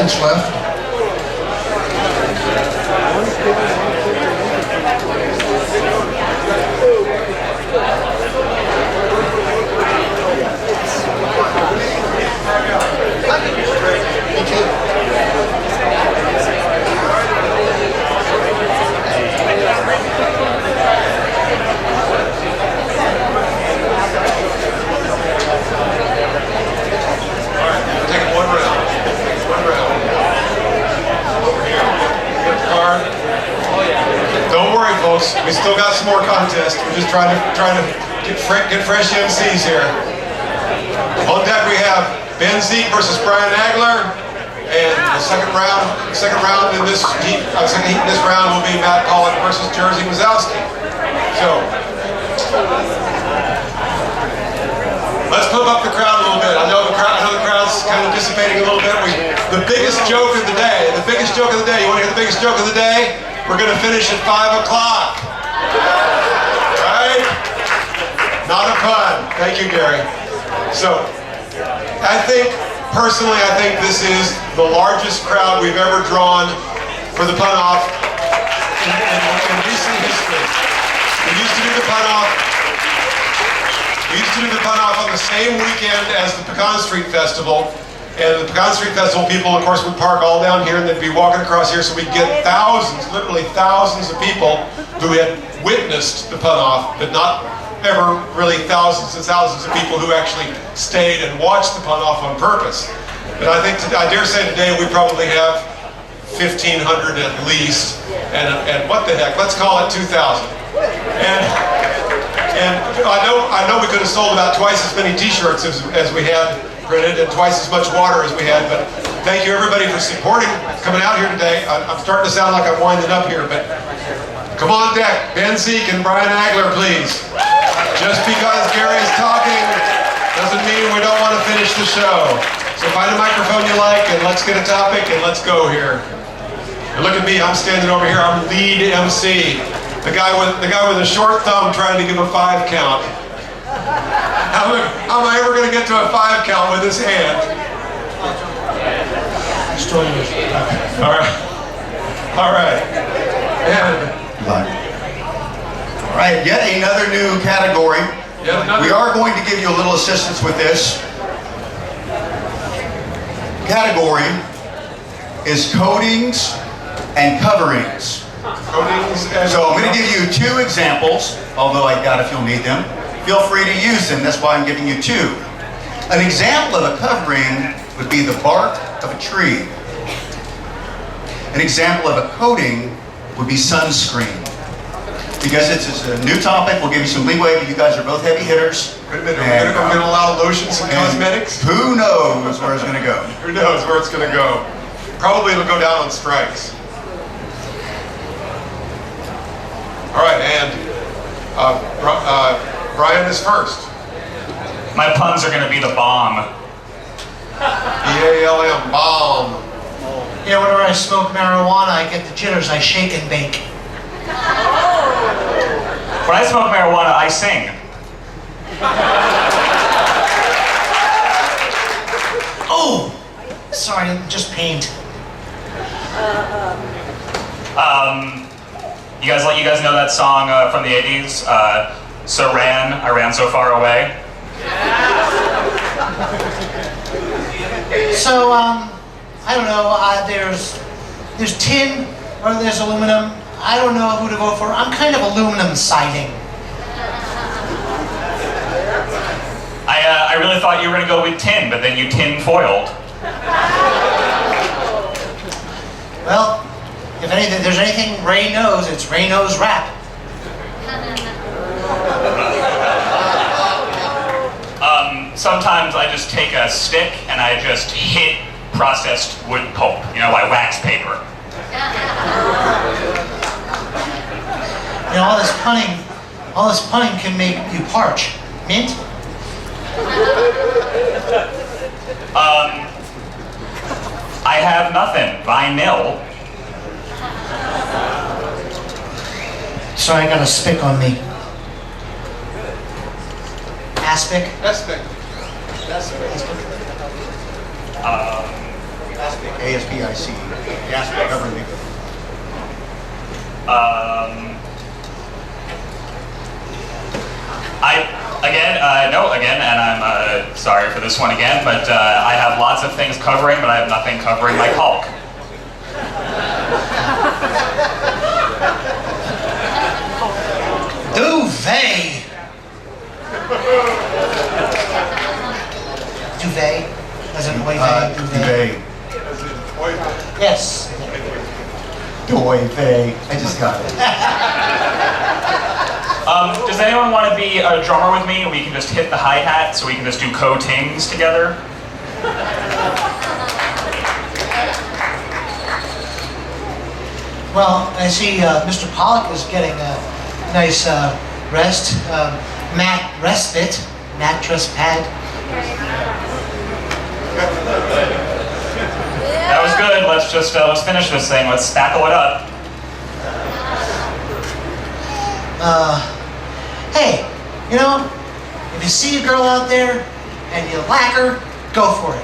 Inch left. We still got some more contests. We're just trying to get fresh MCs here. On deck we have Ben Zeke versus Brian Agler, and the second round in this heat, second heat in this round will be Matt Pollock versus Jerzy Wazowski. So let's pump up the crowd a little bit. I know the crowd's kind of dissipating a little bit. The biggest joke of the day. You want to hear the biggest joke of the day? We're going to finish at 5 o'clock. Right? Not a pun. Thank you, Gary. So, personally, I think this is the largest crowd we've ever drawn for the Pun-Off in recent history. We used to do the Pun-Off on the same weekend as the Pecan Street Festival. And the Pecan Street Festival people, of course, would park all down here and they'd be walking across here, so we'd get thousands, literally thousands of people who had witnessed the Pun-Off, but not ever really thousands and thousands of people who actually stayed and watched the Pun-Off on purpose. But I think, I dare say today, we probably have 1,500 at least, and what the heck, let's call it 2,000. And I know we could have sold about twice as many t-shirts as we had printed and twice as much water as we had, but thank you everybody for supporting, coming out here today. I'm starting to sound like I'm winding up here, but come on deck, Ben Zeke and Brian Agler, please. Just because Gary is talking doesn't mean we don't want to finish the show. So find a microphone you like and let's get a topic and let's go here. And look at me, I'm standing over here, I'm lead MC. The guy with a short thumb trying to give a 5 count. How am I ever going to get to a 5 count with this hand? All right. And all right, yet another new category. We are going to give you a little assistance with this. Category is coatings and coverings. So I'm going to give you 2 examples, although I doubt if you'll need them. Feel free to use them, that's why I'm giving you 2. An example of a covering would be the bark of a tree. An example of a coating would be sunscreen. Because it's a new topic, we'll give you some leeway, but you guys are both heavy hitters. Wait a minute, are we going to allow lotions and cosmetics? Who knows where it's going to go? Who knows where it's going to go? Probably it'll go down on strikes. All right, and Brian is first. My puns are going to be the bomb. B-A-L-M, bomb. Yeah, whenever I smoke marijuana, I get the jitters. I shake and bake. When I smoke marijuana, I sing. Oh! Sorry, just paint. You guys know that song from the 80s? I ran so far away. So, I don't know, there's tin or there's aluminum. I don't know who to vote for. I'm kind of aluminum siding. I really thought you were going to go with tin, but then you tin foiled. Well, if there's anything Ray knows, it's Ray knows rap. Sometimes I just take a stick and I just hit processed wood pulp, like wax paper. All this punning can make you parch. Mint? I have nothing. Vinyl. Sorry, I got a spick on me. Aspic? Aspic. Spic, A-S-P-I-C, gastric covering. And I'm sorry for this one again, but I have lots of things covering, but I have nothing covering my Hulk. Duvet. Duvet? As in duvet? Duvet. Yes. Duvet. I just got it. Does anyone want to be a drummer with me? We can just hit the hi-hat, so we can just do co-tings together. Well, I see Mr. Pollock is getting a nice rest, respite, mattress pad. That was good. Let's finish this thing. Let's spackle it up. Hey, you know, if you see a girl out there and you like her, go for it.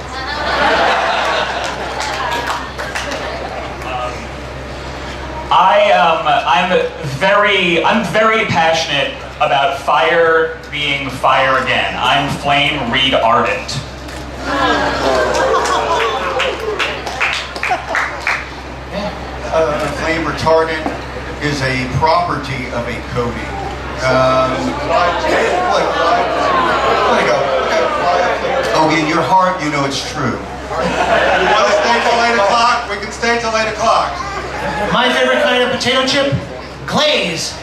I'm very passionate about fire being fire again. I'm flame Reed ardent. Flame retardant is a property of a coating. Oh, in your heart, you know it's true. You want to stay till 8 o'clock? We can stay till 8 o'clock. My favorite kind of potato chip? Glaze.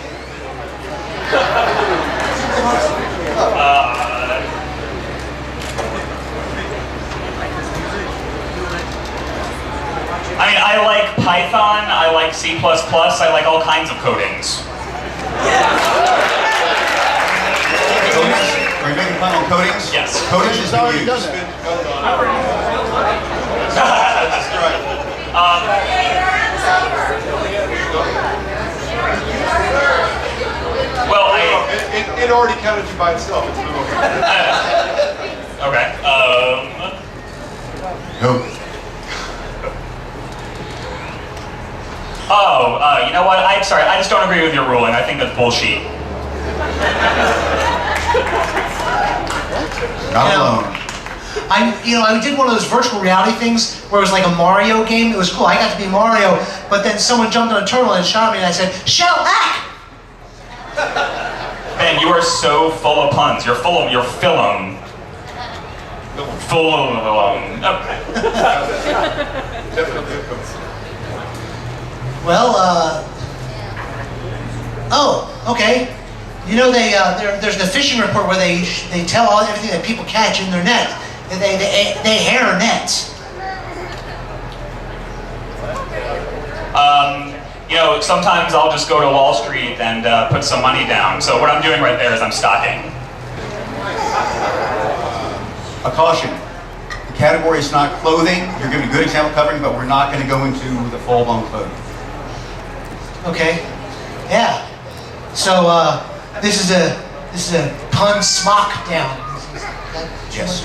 I mean, I like Python, I like C++, I like all kinds of coatings. Coatings? Are you making fun on coatings? Yes. Coatings is the use. That's right. Well, It already counted you by itself. It's okay. Nope. You know what? I'm sorry. I just don't agree with your ruling. I think that's bullshit. Not alone. I did one of those virtual reality things where it was like a Mario game. It was cool. I got to be Mario, but then someone jumped on a turtle and shot me, and I said, "Shell hack!" Man, you are so full of puns. You're full of your phylum. Full of okay. definitely. Well, oh, okay. You know, there's the fishing report where they tell everything that people catch in their net. They hair nets. Sometimes I'll just go to Wall Street and put some money down. So what I'm doing right there is I'm stocking. A caution. The category is not clothing. You're giving a good example covering, but we're not going to go into the full-blown clothing. Okay. Yeah. So this is a pun smock down. Yes.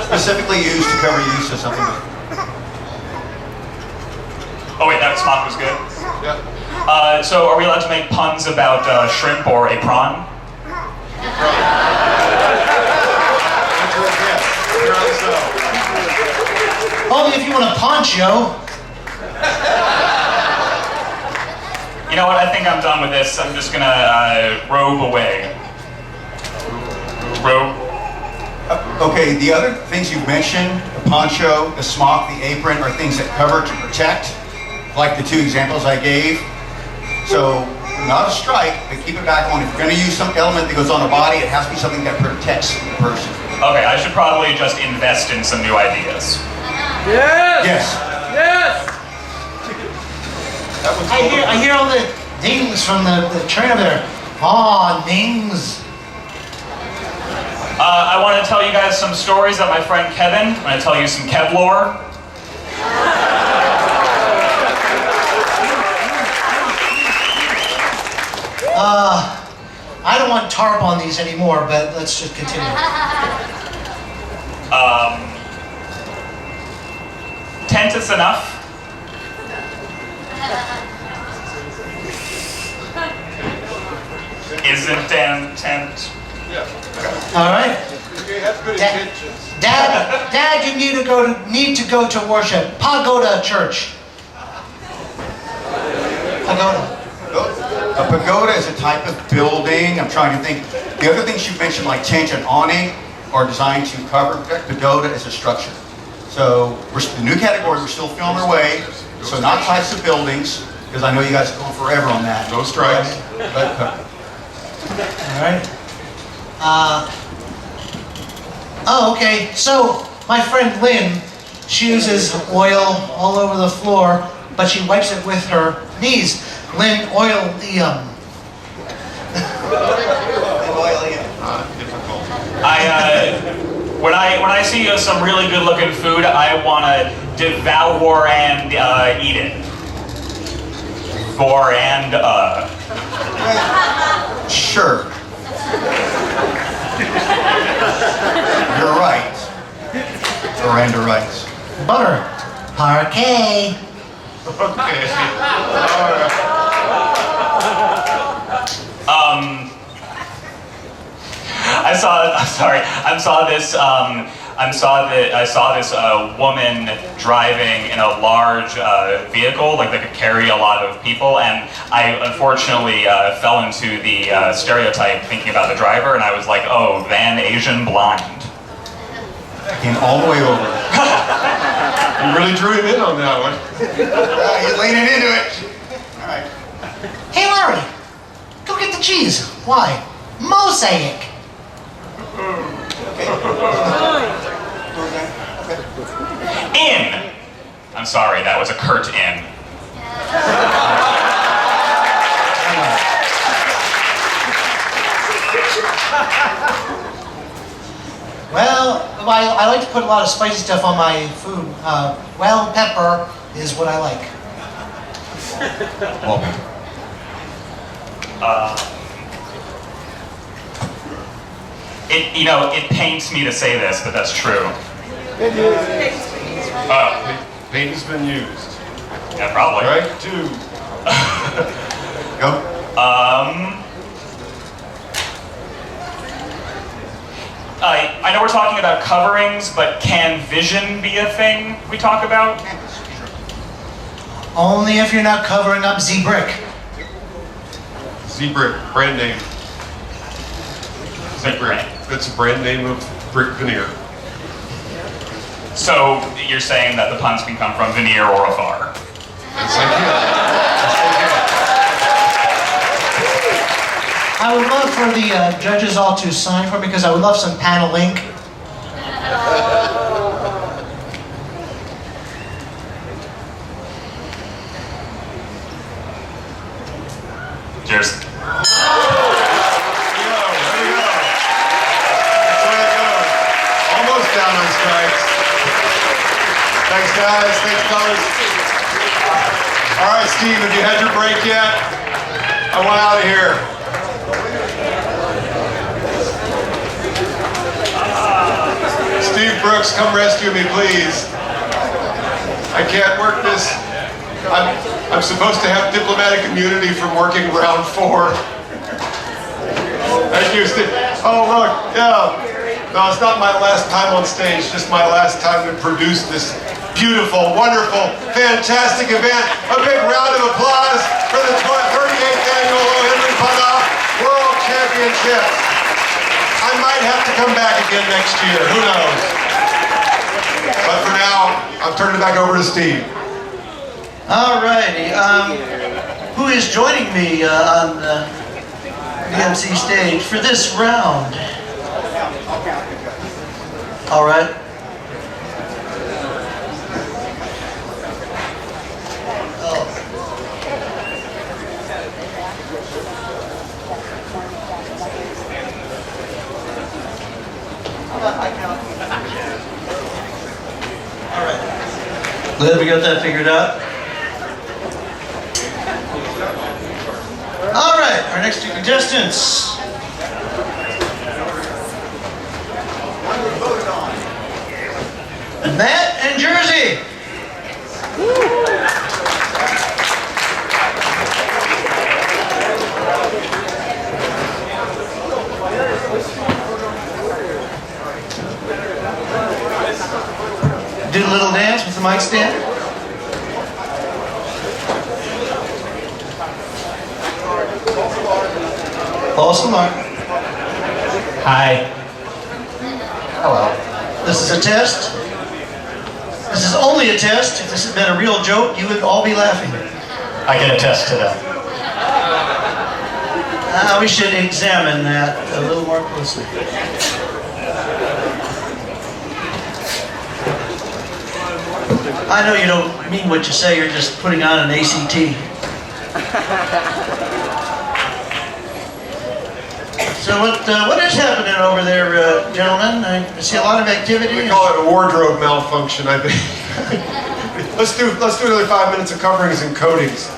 Specifically used to cover use of something. Oh wait, that smock was good. Yeah. So are we allowed to make puns about shrimp or a prawn? Only if you want a poncho. You know what? I think I'm done with this. I'm just gonna robe away. Robe. Okay, the other things you've mentioned, the poncho, the smock, the apron, are things that cover to protect, like the two examples I gave. So, not a strike, but keep it back on. If you're going to use some element that goes on the body, it has to be something that protects the person. Okay, I should probably just invest in some new ideas. Yes. I hear all the dings from the train over there. Aw, dings. I want to tell you guys some stories of my friend Kevin. I'm going to tell you some Kevlore. I don't want tarp on these anymore, but let's just continue. 10 momentous enough. Isn't intent. All right. You have good intentions. Dad, you need to go to worship. Pagoda church. Pagoda. A pagoda is a type of building. I'm trying to think. The other things you mentioned, like tent and awning, are designed to cover. Pagoda is a structure. So the new category, we're still feeling our way. So not types of buildings, because I know you guys are going forever on that. No strikes. But All right. Oh, okay. So my friend Lynn, she uses oil all over the floor, but she wipes it with her knees. Lynn, oil the Difficult. When I see some really good looking food, I want to devour and eat it. sure. You're right. Miranda writes. butter. Parquet. Okay. All right. I saw this woman driving in a large vehicle, like that could carry a lot of people, and I unfortunately fell into the stereotype thinking about the driver, and I was like, oh, van Asian blind. Came all the way over. You really drew him in on that one. You're leaning into it. All right. Hey, Larry, go get the cheese. Why? Mosaic. In! I'm sorry, that was a curt in. Well, I like to put a lot of spicy stuff on my food. Well, pepper is what I like. It pains me to say this, but that's true. Paint has been used. Yeah, probably. Right, two. Go. I know we're talking about coverings, but can vision be a thing we talk about? Only if you're not covering up Z-Brick. Z-Brick, brand name. Z-Brick. That's a brand name of brick veneer. So you're saying that the puns can come from veneer or afar? Yes, I can. I would love for the judges all to sign for me because I would love some panel ink. Cheers. There we go. That's the way it goes. Almost down on strikes. Thanks, guys. Thanks, fellas. All right, Steve, have you had your break yet? I want out of here. Steve Brooks, come rescue me, please. I can't work this. I'm supposed to have diplomatic immunity from working round 4. Thank you, Steve. Oh, look, yeah. No, it's not my last time on stage, just my last time to produce this beautiful, wonderful, fantastic event. A big round of applause for the 38th annual O.Henry Pun-Off World Championships. I might have to come back again next year, who knows? But for now, I'm turning it back over to Steve. Alrighty, who is joining me on the MC stage for this round? Alright. Alright. Glad we got that figured out. All right, our next two contestants. Matt and Jersey. Do a little dance with the mic stand. False alarm. Hi. Hello. This is a test. This is only a test. If this had been a real joke, you would all be laughing. I can attest to that. We should examine that a little more closely. I know you don't mean what you say, you're just putting on an ACT. So what is happening over there, gentlemen? I see a lot of activity. We call it a wardrobe malfunction, I think. let's do another 5 minutes of coverings and coatings.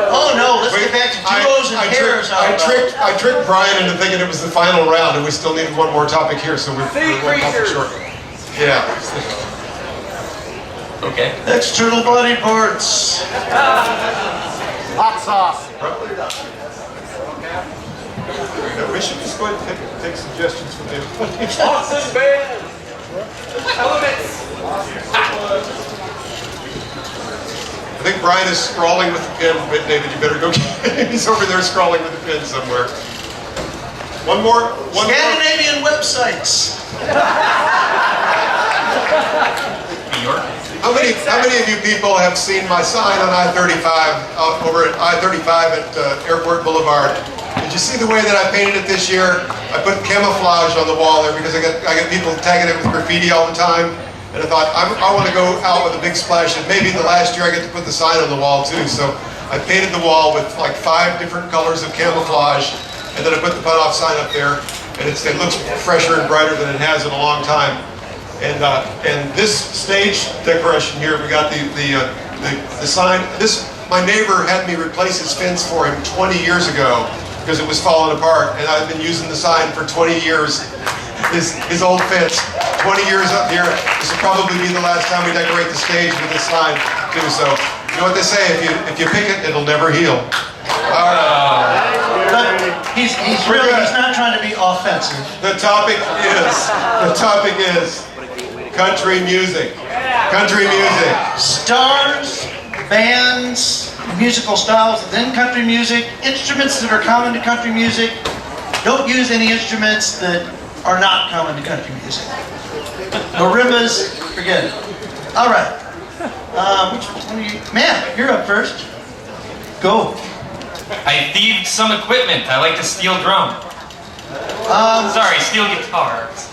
Oh no, let's get back to duos and pairs. I tricked Brian into thinking it was the final round, and we still needed one more topic here, so we're one topic short. Yeah. Okay. External body parts. Hot sauce. We should just go ahead and take suggestions from the audience. Awesome band! Elements! I think Brian is scrawling with the pen, but David, you better go get him. He's over there scrawling with the pen somewhere. One more. Scandinavian websites. New York. How many of you people have seen my sign on I-35 over at I-35 at Airport Boulevard? Did you see the way that I painted it this year? I put camouflage on the wall there because I get people tagging it with graffiti all the time. And I thought, I want to go out with a big splash, and maybe the last year I get to put the sign on the wall too. So I painted the wall with like 5 different colors of camouflage, and then I put the Pun-Off sign up there, and it looks fresher and brighter than it has in a long time. And this stage decoration here, we got the sign. My neighbor had me replace his fence for him 20 years ago because it was falling apart, and I've been using the sign for 20 years. His old fence, 20 years up here. This will probably be the last time we decorate the stage with this sign too. So you know what they say: if you pick it, it'll never heal. All right. But he's really not trying to be offensive. The topic is country music. Country music. Stars, bands, musical styles within country music, instruments that are common to country music. Don't use any instruments that are not common to country music. Marimbas, forget it. All right. Which one are you? Matt, you're up first. Go. I thieved some equipment. I like to steal drum. Sorry, steal guitars.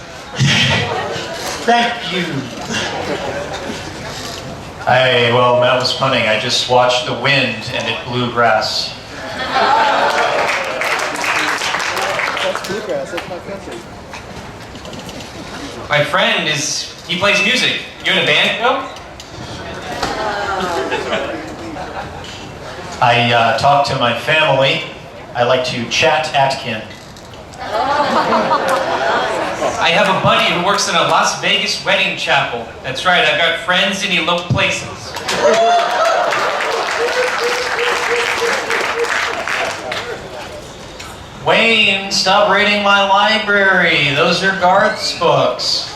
Thank you. Well, Matt was punning. I just watched the wind and it blew grass. That's bluegrass, that's my country. My friend he plays music. You in a band, Bill? I talk to my family. I like to chat Atkin. I have a buddy who works in a Las Vegas wedding chapel. That's right, I've got friends in eloped places. Wayne, stop raiding my library. Those are Garth's books.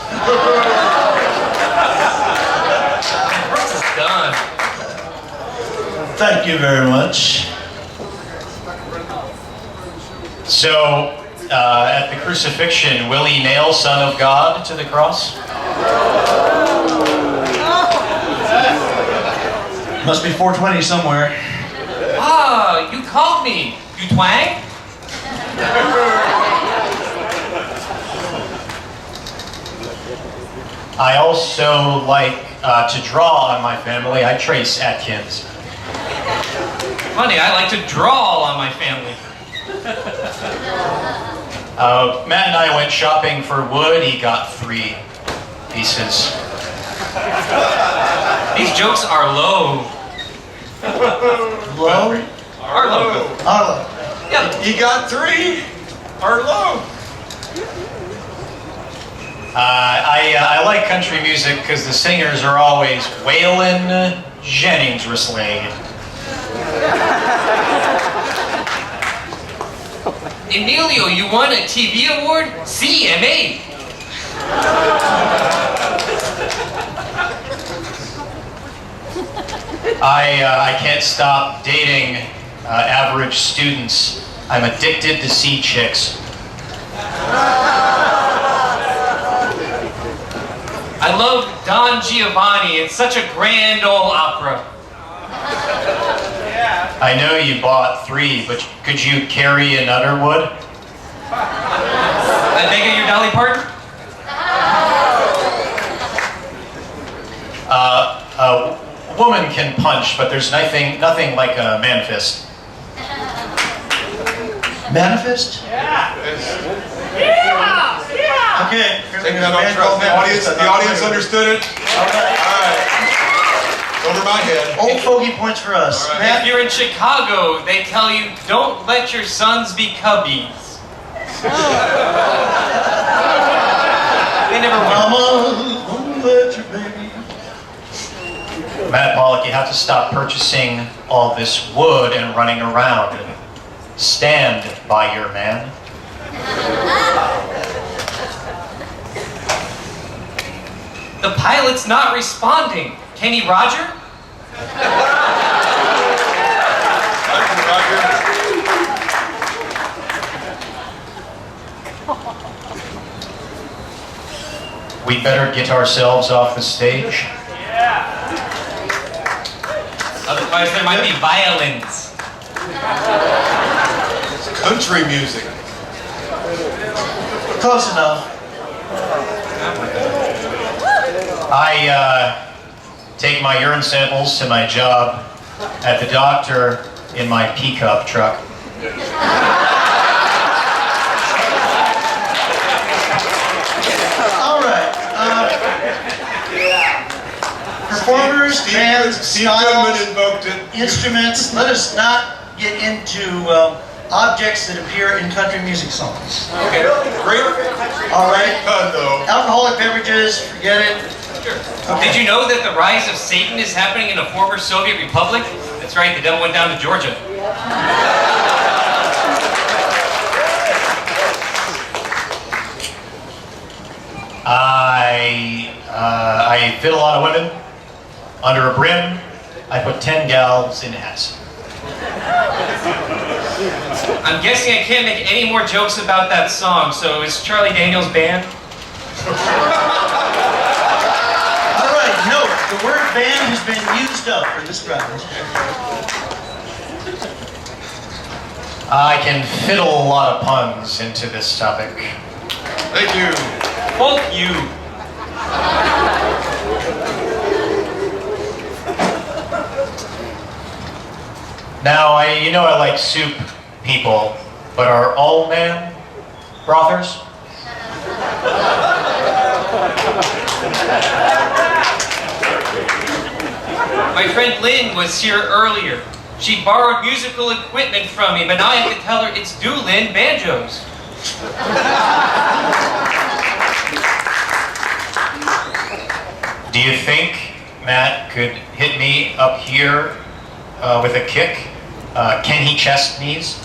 This is done. Thank you very much. So, at the crucifixion, will he nail Son of God to the cross? Must be 420 somewhere. Ah, you called me. You twang? I also like to draw on my family. I trace Atkins. Funny, I like to draw on my family. Matt and I went shopping for wood. He got 3 pieces. These jokes are low. Low? Arlo. Arlo. Yeah. You got 3? Arlo. I like country music because the singers are always Waylon Jennings Rislade. Emilio, you won a TV award? CMA. I can't stop dating average students. I'm addicted to see chicks. I love Don Giovanni. It's such a grand old opera. I know you bought 3, but could you carry another wood? I beg your Dolly pardon? A woman can punch, but there's nothing like a man fist. Manifest? Okay. Taking that on trust. The audience understood it? All right. All right. Over my head. Old fogey points for us. All right. Matt? If you're in Chicago, they tell you, don't let your sons be cubbies. They never will. Mama, don't let your baby. Matt Pollock, you have to stop purchasing all this wood and running around. Stand by your man. The pilot's not responding. Kenny Roger? We better get ourselves off the stage. Otherwise, there might be violins. It's country music. Close enough. I take my urine samples to my job at the doctor in my pickup truck. All right. Performers, bands, Steve Goodman styles, invoked it. instruments. Let us not get into objects that appear in country music songs. Okay. Great. All right. Though. Alcoholic beverages, forget it. Did you know that the rise of Satan is happening in a former Soviet republic? That's right, the devil went down to Georgia. I fit a lot of women under a brim. I put 10 gals in hats. I'm guessing I can't make any more jokes about that song, so is Charlie Daniels banned? All right. No, the word band has been used up for this round. I can fiddle a lot of puns into this topic. Thank you. Fuck you. Now, you know I like soup people, but are all men brothers? My friend Lynn was here earlier. She borrowed musical equipment from me, but now I have to tell her it's Doolin banjos. Do you think Matt could hit me up here with a kick? Can he chest knees?